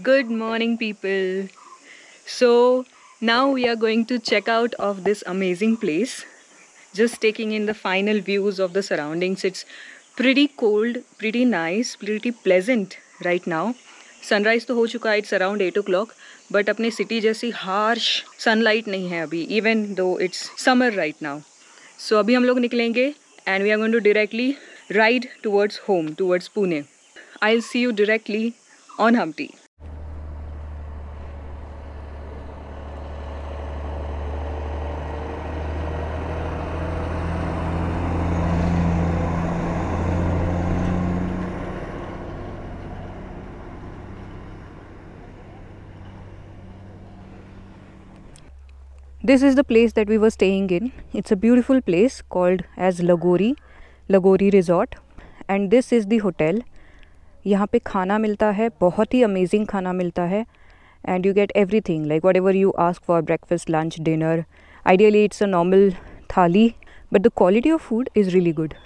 Good morning, people. So now we are going to check out of this amazing place. Just taking in the final views of the surroundings. It's pretty cold, pretty nice, pretty pleasant right now. Sunrise तो हो चुका है, it's around 8 o'clock. But अपने city जैसी harsh sunlight नहीं है अभी, even though it's summer right now. So अभी हम लोग निकलेंगे and we are going to directly ride towards home, towards Pune. I'll see you directly on Humpty. This is the place that we were staying in. It's a beautiful place called as Lagori Resort, and this is the hotel. यहाँ पे खाना मिलता है, बहुत ही amazing खाना मिलता है, and you get everything like whatever you ask for, breakfast, lunch, dinner. Ideally it's a normal thali, but the quality of food is really good.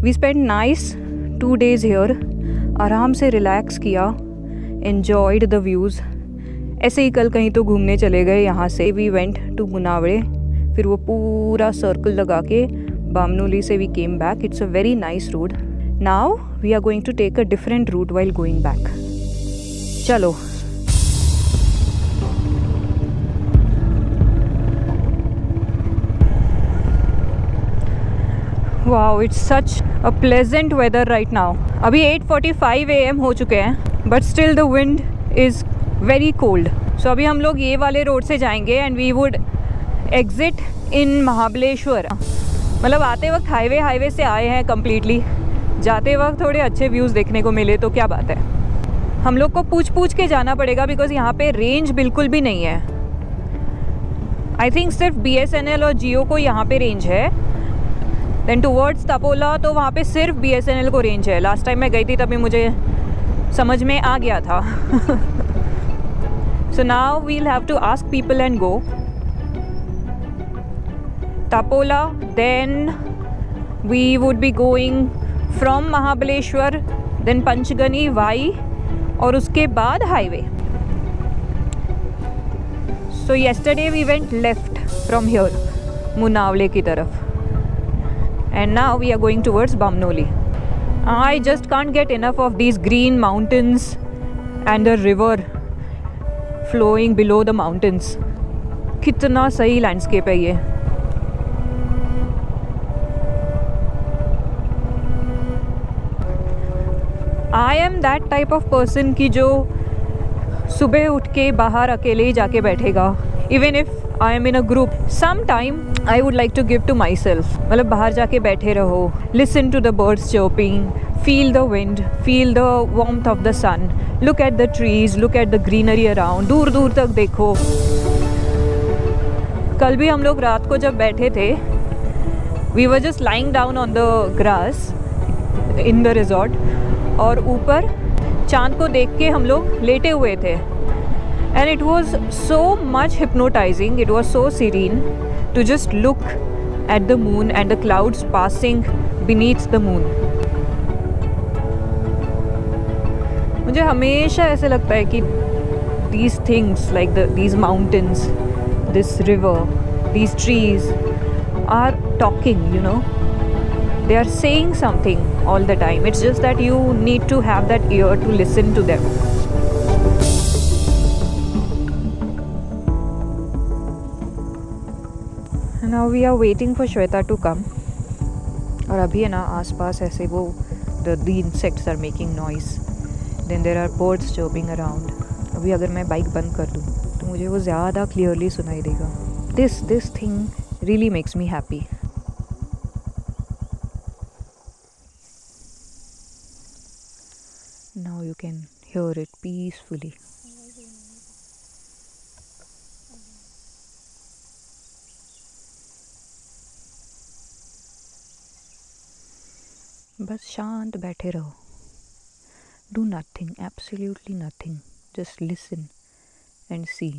We spent nice 2 days here. आराम से relax किया, enjoyed the views. ऐसे ही कल कहीं तो घूमने चले गए यहाँ से. वी वेंट टू मुनावड़े, फिर वो पूरा सर्कल लगा के बामनोली से we came back. It's a very nice road. Now we are going to take a different route while going back. चलो. Wow, it's such a pleasant weather right now. अभी 8:45 AM हो चुके हैं, but still the wind is very cold. So अभी हम लोग ये वाले रोड से जाएंगे and we would exit in Mahabaleshwar. मतलब आते वक्त हाईवे से आए हैं कम्प्लीटली. जाते वक्त थोड़े अच्छे व्यूज़ देखने को मिले तो क्या बात है. हम लोग को पूछ के जाना पड़ेगा बिकॉज यहाँ पे रेंज बिल्कुल भी नहीं है. आई थिंक सिर्फ BSNL और जियो को यहाँ पे रेंज है. देन टूवर्ड्स तपोला तो वहाँ पे सिर्फ BSNL को रेंज है. लास्ट टाइम मैं गई थी तभी मुझे समझ में आ गया था. So now we'll have to ask people and go. Tapola, then we would be going from Mahabaleshwar, then Panchgani, Vai, और उसके बाद highway. So yesterday we went left from here, मुनावले की तरफ, and now we are going towards Bamnoli. I just can't get enough of these green mountains and the river flowing below the mountains. कितना सही landscape है ये. I am that type of person कि जो सुबह उठ के बाहर अकेले ही जाके बैठेगा. Even if I am in a group, sometime I would like to give to myself. मतलब बाहर जाके बैठे रहो, listen to the birds chirping, feel the wind, feel the warmth of the sun, look at the trees, look at the greenery around. दूर दूर तक देखो. कल भी हम लोग रात को जब बैठे थे, we were just lying down on the grass in the resort, और ऊपर चाँद को देख के हम लोग लेटे हुए थे. And it was so much hypnotizing, it was so serene to just look at the moon and the clouds passing beneath the moon. मुझे हमेशा ऐसे लगता है कि these things like these mountains, this river, these trees are talking, you know. They are saying something all the time. It's just that you need to have that ear to listen to them. Now we are waiting for Shweta to come. और अभी है ना आसपास ऐसे वो the insects are making noise. Then there are birds chirping around. अभी अगर मैं बाइक बंद कर दूँ तो मुझे वो ज़्यादा क्लियरली सुनाई देगा. This thing really makes me happy. Now you can hear it peacefully. बस शांत बैठे रहो. Do nothing, absolutely nothing. Just listen and see.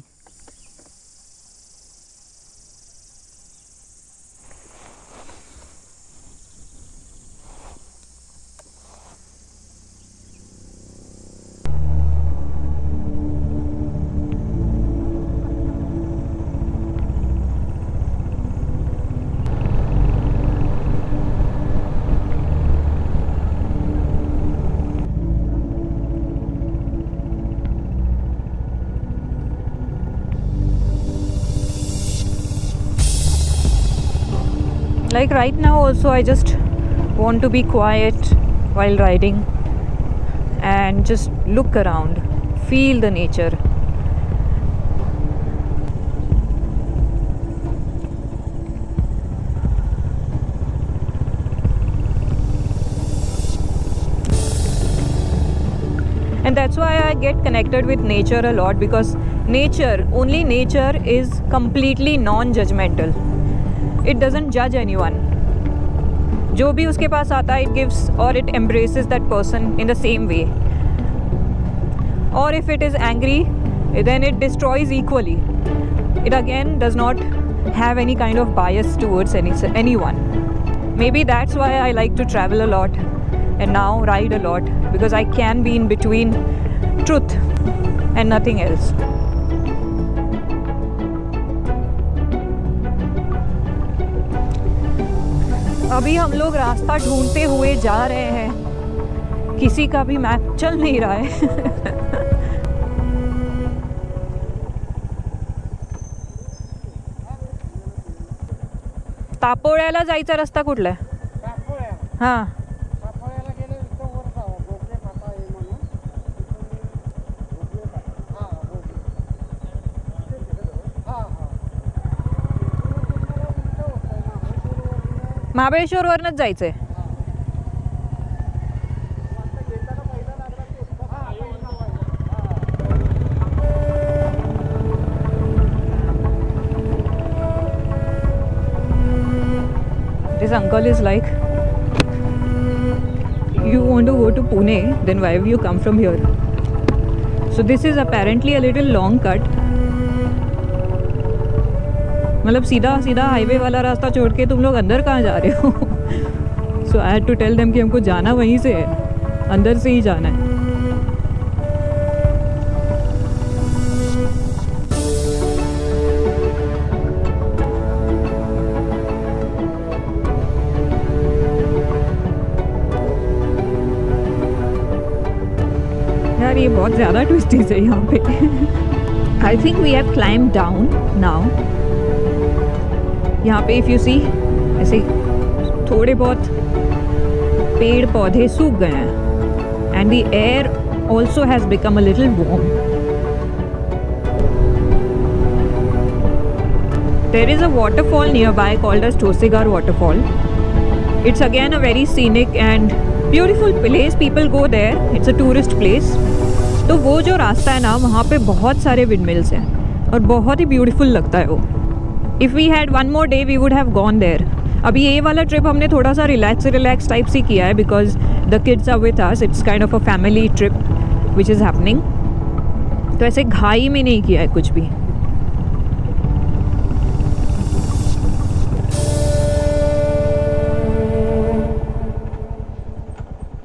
Like right now also I just want to be quiet while riding and just look around, feel the nature. And that's why I get connected with nature a lot, because only nature is completely non-judgmental. It doesn't judge anyone. जो भी उसके पास आता है, it gives or it embraces that person in the same way. Or if it is angry, then it destroys equally. It again does not have any kind of bias towards anyone. Maybe that's why I like to travel a lot and now ride a lot, because I can be in between truth and nothing else. अभी हम लोग रास्ता ढूंढते हुए जा रहे हैं, किसी का भी मैप चल नहीं रहा है। तापोळ्याला जायचा रस्ता कुठला आहे? हां, महाबळेश्वरवरनंच जायचंय. This uncle is like, you want to go to Pune, then why have you come from here? So this is apparently a little long cut. मतलब सीधा सीधा हाईवे वाला रास्ता छोड़ के तुम लोग अंदर कहाँ जा रहे हो? So I had to tell them कि हमको जाना वहीं से है, अंदर से ही जाना है. यार ये बहुत ज़्यादा ट्विस्टीज है यहाँ पे. I think we have climb down now. यहाँ पे इफ़ यू सी ऐसे थोड़े बहुत पेड़ पौधे सूख गए हैं, and the air also has become a little warm. There is a waterfall nearby called as Thoseghar waterfall. It's again a very scenic and beautiful place. People go there, it's a tourist place. तो वो जो रास्ता है ना, वहाँ पे बहुत सारे विंडमिल्स हैं और बहुत ही ब्यूटीफुल लगता है वो. If we had one more day we would have gone there. अभी ये वाला ट्रिप हमने थोड़ा सा रिलैक्स टाइप से किया है, because the kids are with us. It's kind of a family trip which is happening. तो ऐसे घाई में नहीं किया है कुछ भी.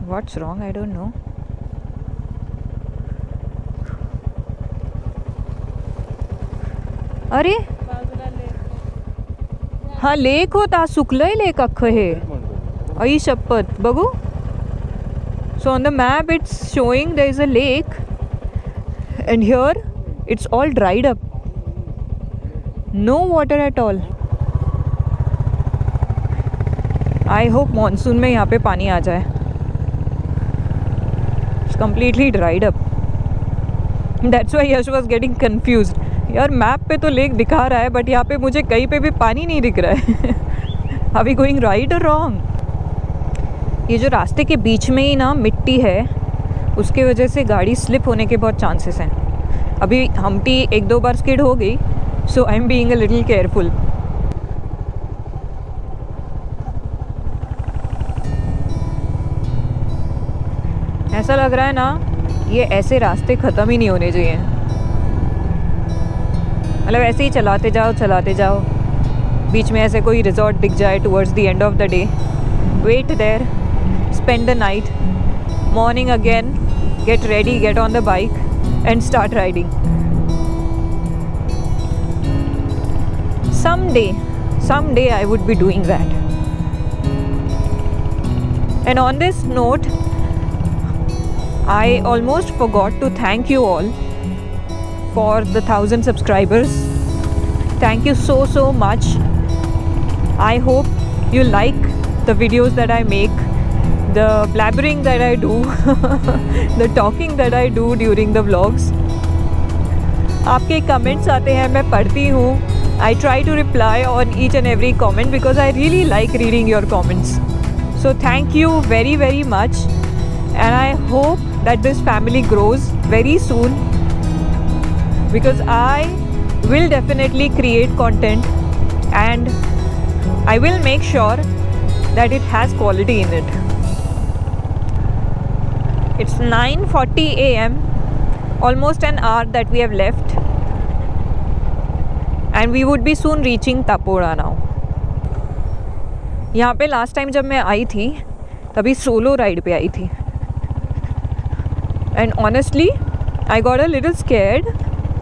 What's wrong, I don't know. अरे हा लेक होता, सुकलय लेक अख्खं हे. आई शपथ, बघू. So on the map it's showing there is a lake and here it's all dried up, no water at all. I hope monsoon में यहाँ पे पानी आ जाए. It's completely dried up. That's why Yash was getting confused. यार map पे तो lake दिखा रहा है, बट यहाँ पे मुझे कहीं पे भी पानी नहीं दिख रहा है. Are we going right or wrong? ये जो रास्ते के बीच में ही ना मिट्टी है, उसके वजह से गाड़ी स्लिप होने के बहुत चांसेस हैं. अभी हमटी 1-2 बार स्किड हो गई, so I am being a little careful. ऐसा लग रहा है ना, ये ऐसे रास्ते ख़त्म ही नहीं होने चाहिए. मतलब ऐसे ही चलाते जाओ. बीच में ऐसे कोई रिजॉर्ट दिख जाए towards the end of the day, wait there, spend the night, morning again get ready, get on the bike and start riding. Someday I would be doing that. And on this note, I almost forgot to thank you all for the 1000 subscribers. Thank you so much. I hope you like the videos that I make, the blabbering that I do, the talking that I do during the vlogs. आपके comments आते हैं, मैं पढ़ती हूँ. I try to reply on each and every comment because I really like reading your comments. So thank you very, very much, and I hope that this family grows very soon, because I will definitely create content and I will make sure that it has quality in it. It's 9:40 AM, almost an hour that we have left, and we would be soon reaching Tapora now. यहाँ पे last time जब मैं आई थी तभी solo ride पे आई थी, and honestly I got a little scared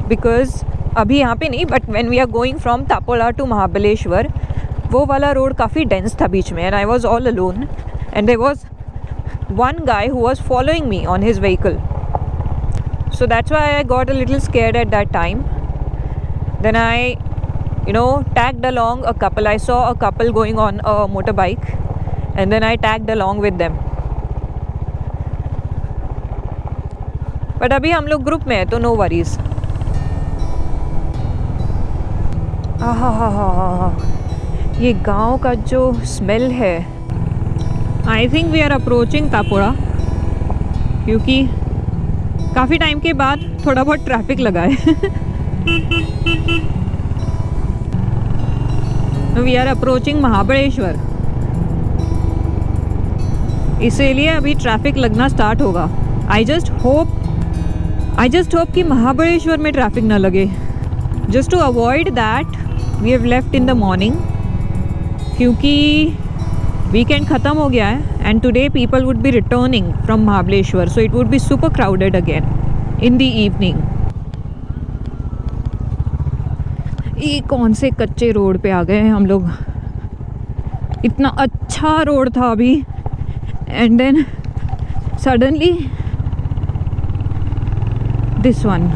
because अभी यहाँ पे नहीं, but when we are going from Tapola to Mahabaleshwar, वो वाला रोड काफ़ी डेंस था बीच में, and I was all alone, and there was one guy who was following me on his vehicle. So that's why I got a little scared at that time. Then I, tagged along a couple. I saw a couple going on a motorbike, and then I tagged along with them. But अभी हम लोग group में हैं तो no worries. ये गांव का जो स्मेल है, I think we are approaching तापोड़ा, क्योंकि काफ़ी टाइम के बाद थोड़ा बहुत ट्रैफिक लगा है. वी आर अप्रोचिंग महाबलेश्वर, इसीलिए अभी ट्रैफिक लगना स्टार्ट होगा. आई जस्ट होप कि महाबलेश्वर में ट्रैफिक ना लगे. Just to avoid that we have left in the morning, क्योंकि वीकेंड ख़त्म हो गया है and today people would be returning from Mahabaleshwar, so it would be super crowded again in the evening. ये कौन से कच्चे रोड पे आ गए हैं हम लोग. इतना अच्छा रोड था अभी, and then suddenly this one.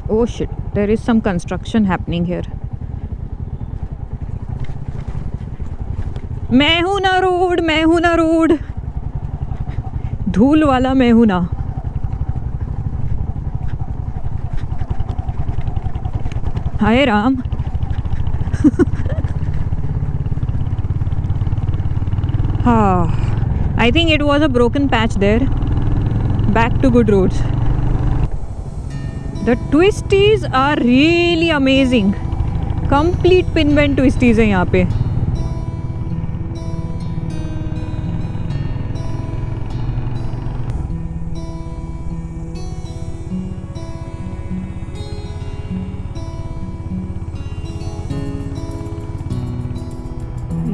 Oh shit, there is some construction happening here. मैं हूँ ना रोड, धूल वाला मैं हूँ ना. हाय राम. हाँ, I think it was a broken patch there. Back to good roads. The twisties are really amazing. Complete pin bend twisties हैं यहाँ पे.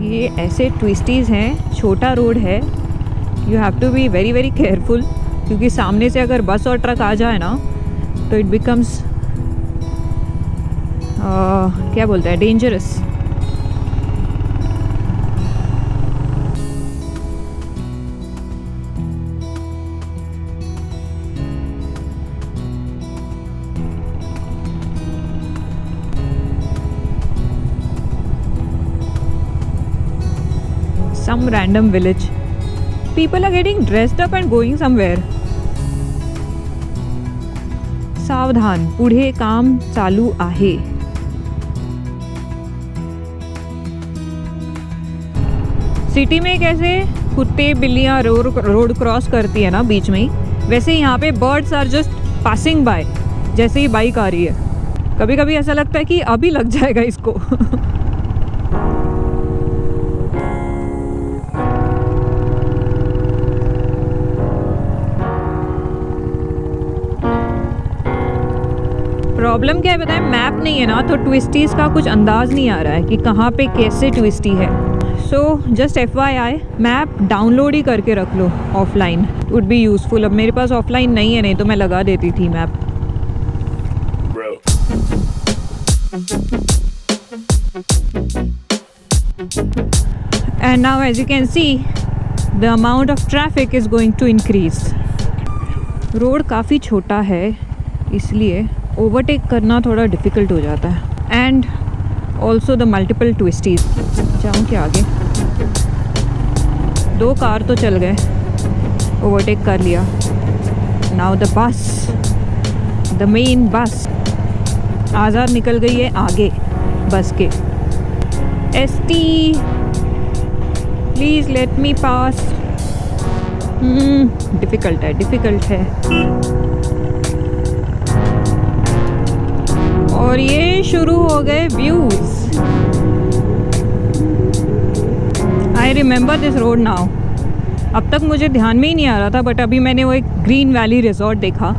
ये ऐसे ट्विस्टीज़ हैं, छोटा रोड है, you have to be very very careful, क्योंकि सामने से अगर बस और ट्रक आ जाए ना तो इट बिकम्स क्या बोलते हैं, dangerous. Some random village. People are getting dressed up and going somewhere. सावधान, पुढे काम चालू आहे. सिटी में कैसे कुत्ते बिल्लियां रोड क्रॉस करती है ना बीच में ही, वैसे यहाँ पे birds are just passing by. जैसे ही बाइक आ रही है, कभी कभी ऐसा लगता है कि अभी लग जाएगा इसको. प्रॉब्लम क्या है बताएं, मैप नहीं है ना, तो ट्विस्टीज़ का कुछ अंदाज़ नहीं आ रहा है कि कहाँ पे कैसे ट्विस्टी है. So just FYI, map download ही करके रख लो ऑफलाइन, वुड बी यूज़फुल. अब मेरे पास ऑफलाइन नहीं है, नहीं तो मैं लगा देती थी map. And now as you can see the amount of traffic is going to increase. Road काफ़ी छोटा है, इसलिए ओवरटेक करना थोड़ा डिफ़िकल्ट हो जाता है। And also the multiple twisties. जाऊँ क्या आगे? 2 कार तो चल गए, ओवरटेक कर लिया। Now the bus, the main bus. Azad निकल गई है आगे बस के। ST please let me pass. Difficult है। और ये शुरू हो गए views. I remember this road now. अब तक मुझे ध्यान में ही नहीं आ रहा था, बट अभी मैंने वो एक ग्रीन वैली रिजॉर्ट देखा।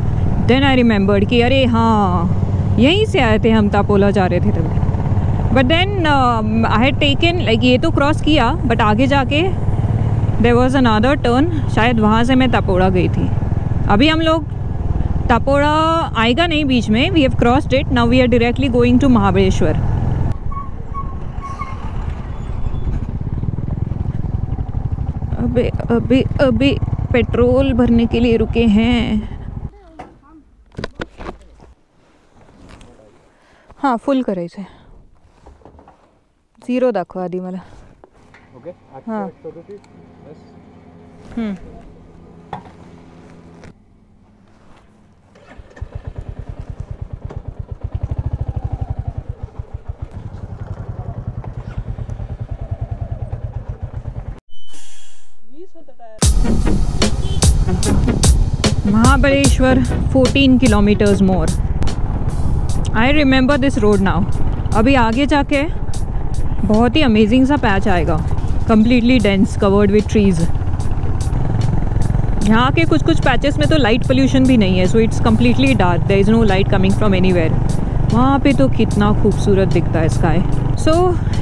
देन आई रिमेंबर्ड कि अरे हाँ, यहीं से आए थे हम, तापोला जा रहे थे तभी। But then I had taken like, ये तो क्रॉस किया, बट आगे जाके देयर वाज अनदर टर्न, शायद वहाँ से मैं तापोड़ा गई थी। अभी हम लोग तापोड़ा आएगा नहीं बीच में, we have crossed it. Now we are directly going to Mahabaleshwar. अबे पेट्रोल भरने के लिए रुके हैं। हाँ, फुल करायचं आहे। 0 दाखवा आधी मला। ओके, हाँ। 838 Mahabaleshwar 14 kilometres more. I remember this road now. अभी आगे जाके बहुत ही अमेजिंग सा पैच आएगा, completely dense, covered with trees. यहाँ के कुछ पैचेस में तो लाइट पोल्यूशन भी नहीं है, so it's completely dark, there is no light coming from anywhere. वहाँ पे तो कितना खूबसूरत दिखता है स्काई। सो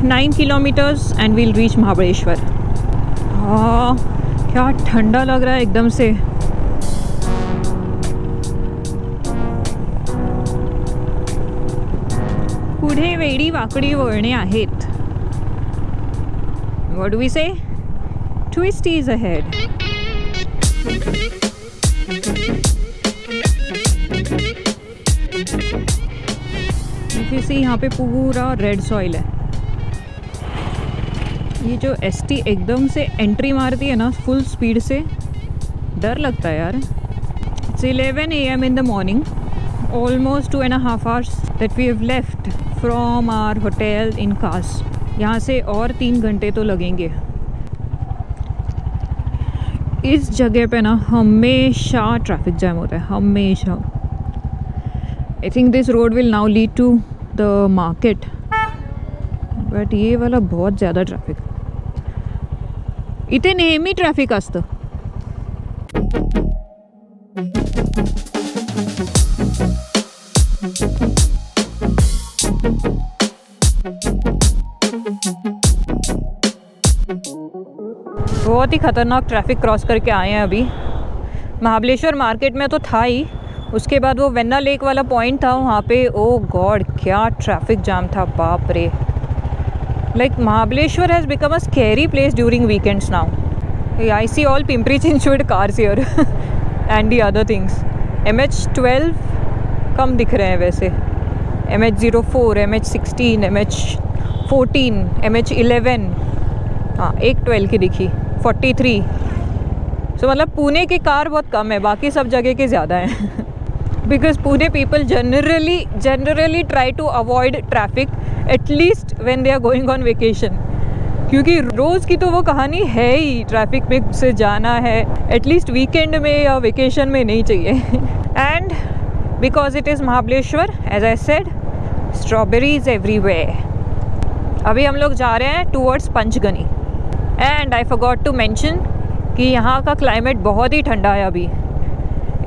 9 kilometres and we'll reach Mahabaleshwar. हाँ, क्या ठंडा लग रहा है एकदम से। पुढे वेडी वाकडी वळणे आहेत। What do we say? Twisties ahead. If you see, यहाँ पे पूरा रेड सॉइल है। ये जो ST एकदम से एंट्री मारती है ना फुल स्पीड से, डर लगता है यार। It's 11 AM in the morning. Almost 2.5 hours that we have left from our hotel in Khas. यहाँ से और 3 घंटे तो लगेंगे। इस जगह पे ना हमेशा ट्रैफिक जैम होता है, हमेशा। I think this road will now lead to the market, but ये वाला बहुत ज़्यादा ट्रॅफिक। इथे नेहमी ट्रॅफिक असतं। बहुत ही ख़तरनाक ट्रैफिक क्रॉस करके आए हैं अभी। महाबलेश्वर मार्केट में तो था ही, उसके बाद वो वेन्ना लेक वाला पॉइंट था, वहाँ पे ओ गॉड क्या ट्रैफिक जाम था, बाप रे। Like Mahabaleshwar has become a scary place during weekends now. I see all Pimpri Chinchwad cars here and the other things. MH12 कम दिख रहे हैं वैसे। MH04, MH16, MH14, MH11, हाँ एक 12 की दिखी, 43। सो मतलब पुणे की कार बहुत कम है, बाकी सब जगह के ज़्यादा हैं। Because Pune people generally try to avoid traffic at least when they are going on vacation, क्योंकि रोज़ की तो वो कहानी है ही, ट्रैफिक में से जाना है, एटलीस्ट वीकेंड में या वेकेशन में नहीं चाहिए। And because it is Mahabaleshwar, as I said, strawberries everywhere. अभी हम लोग जा रहे हैं towards Panchgani. And I forgot to mention कि यहाँ का क्लाइमेट बहुत ही ठंडा है अभी।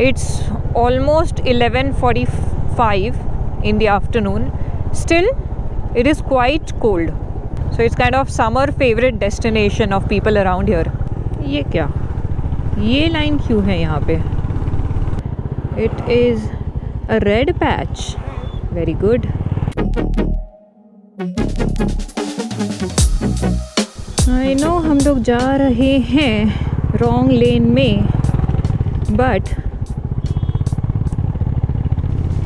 It's almost 11:45 in the afternoon. Still, it is quite cold. So it's kind of summer favorite destination of people around here. ये क्या? ये लाइन क्यों है यहाँ पे? It is a red patch. Very good. I know हम लोग जा रहे हैं wrong lane में, but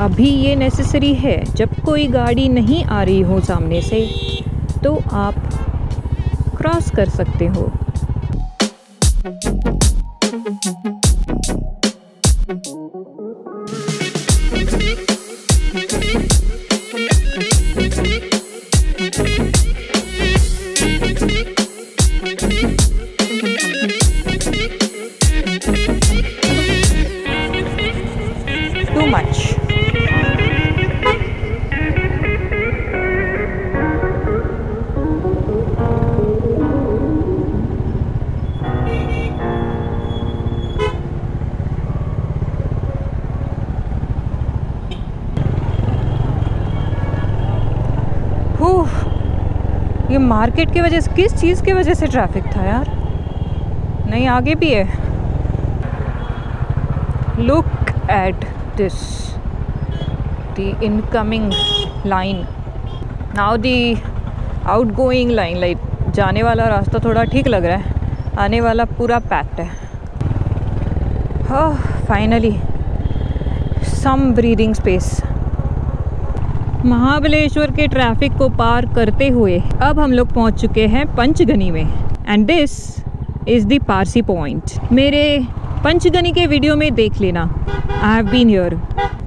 अभी ये नेसेसरी है, जब कोई गाड़ी नहीं आ रही हो सामने से तो आप क्रॉस कर सकते हो। Too much. ये मार्केट की वजह से, किस चीज़ की वजह से ट्रैफिक था यार? नहीं, आगे भी है। Look at this, the incoming line, now the outgoing line. Like जाने वाला रास्ता थोड़ा ठीक लग रहा है, आने वाला पूरा पैक्ड है। Finally some breathing space. Mahabaleshwar के ट्रैफिक को पार करते हुए अब हम लोग पहुंच चुके हैं पंचगनी में, and this is the Parsi point. मेरे पंचगनी के वीडियो में देख लेना, आई हैव बीन हियर।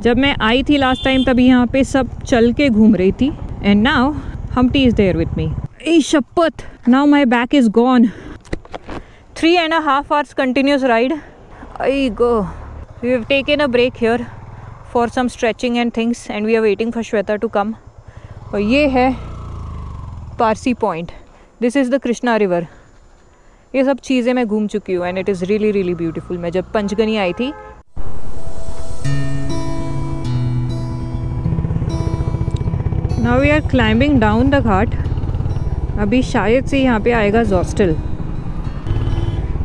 जब मैं आई थी लास्ट टाइम तभी यहाँ पे सब चल के घूम रही थी, and now Humpty is there with me. ए शपथ, now my back is gone. 3.5 hours continuous ride. I go. We have taken a break here for some stretching and things, and we are waiting for Shweta to come. और ये है Parsi point. This is the Krishna river. ये सब चीज़ें मैं घूम चुकी हूँ, and it is really really beautiful. मैं जब पंचगनी आई थी, now we are climbing down the ghat. अभी शायद से यहाँ पे आएगा हॉस्टल।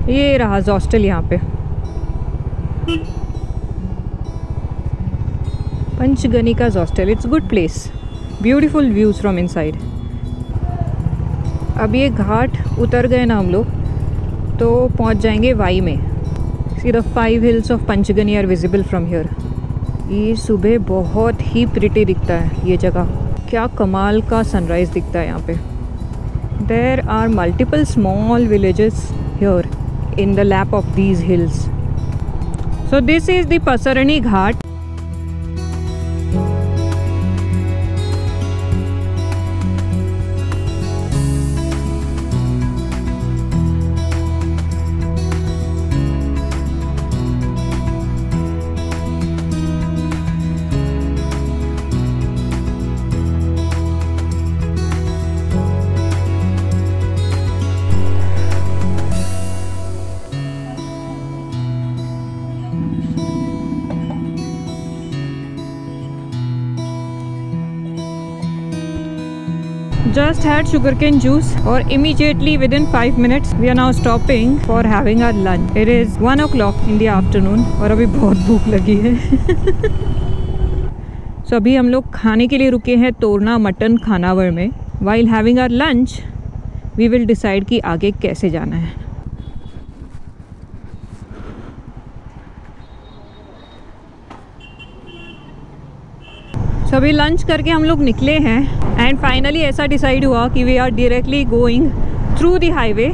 ये रहा हॉस्टल यहाँ पे, पंचगनी का hostel. It's good place, beautiful views from inside. अब ये घाट उतर गए ना हम लोग तो पहुँच जाएंगे वाई में। See the 5 hills of Panchgani are visible from here. ये सुबह बहुत ही प्रिटी दिखता है ये जगह, क्या कमाल का सनराइज दिखता है यहाँ पे। There are multiple small villages here in the lap of these hills. So this is the Pasarni ghat. Just had sugarcane juice, or immediately within 5 minutes we are now stopping for having our lunch. It is 1 o'clock in the afternoon और अभी बहुत भूख लगी है। So अभी हम लोग खाने के लिए रुके हैं तोरना मटन खानावर में। While having our lunch, we will decide कि आगे कैसे जाना है। अभी लंच करके हम लोग निकले हैं, एंड फाइनली ऐसा डिसाइड हुआ कि we are directly going through the highway,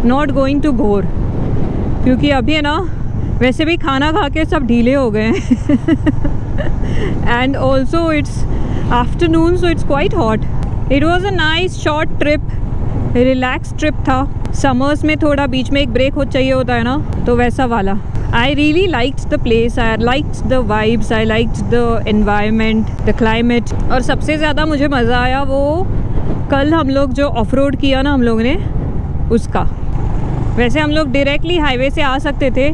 not going to Bhor, क्योंकि अभी है ना वैसे भी खाना खा के सब ढीले हो गए हैं and also it's afternoon, so it's quite hot. It was a nice short trip, relax trip था। समर्स में थोड़ा बीच में एक ब्रेक हो चाहिए होता है ना, तो वैसा वाला। I really liked the place, I liked the vibes, I liked the environment, the climate। और सबसे ज़्यादा मुझे मज़ा आया वो कल हम लोग जो ऑफ रोड किया ना हम लोग ने, उसका। वैसे हम लोग डायरेक्टली हाईवे से आ सकते थे,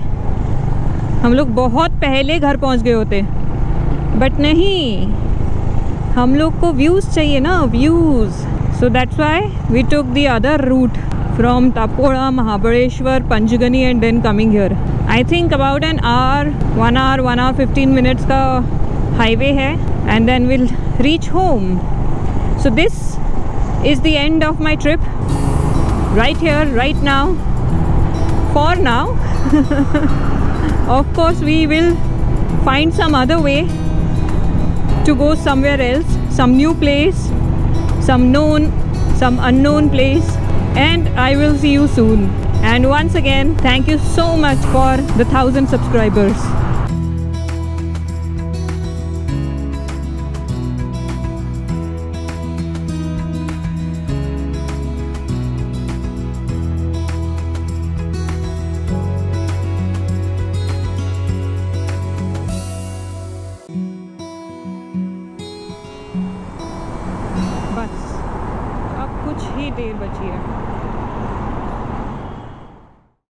हम लोग बहुत पहले घर पहुंच गए होते, बट नहीं, हम लोग को व्यूज़ चाहिए ना, views. So that's why we took the other route from Tapoda, Mahabaleshwar, Panchgani, and then coming here. I think about an hour, 1 hour 15 minutes का highway है, and then we'll reach home. So this is the end of my trip, right here, right now, for now. Of course we will find some other way to go somewhere else, some new place, some known, some unknown place, and I will see you soon. And once again, thank you so much for the 1000 subscribers.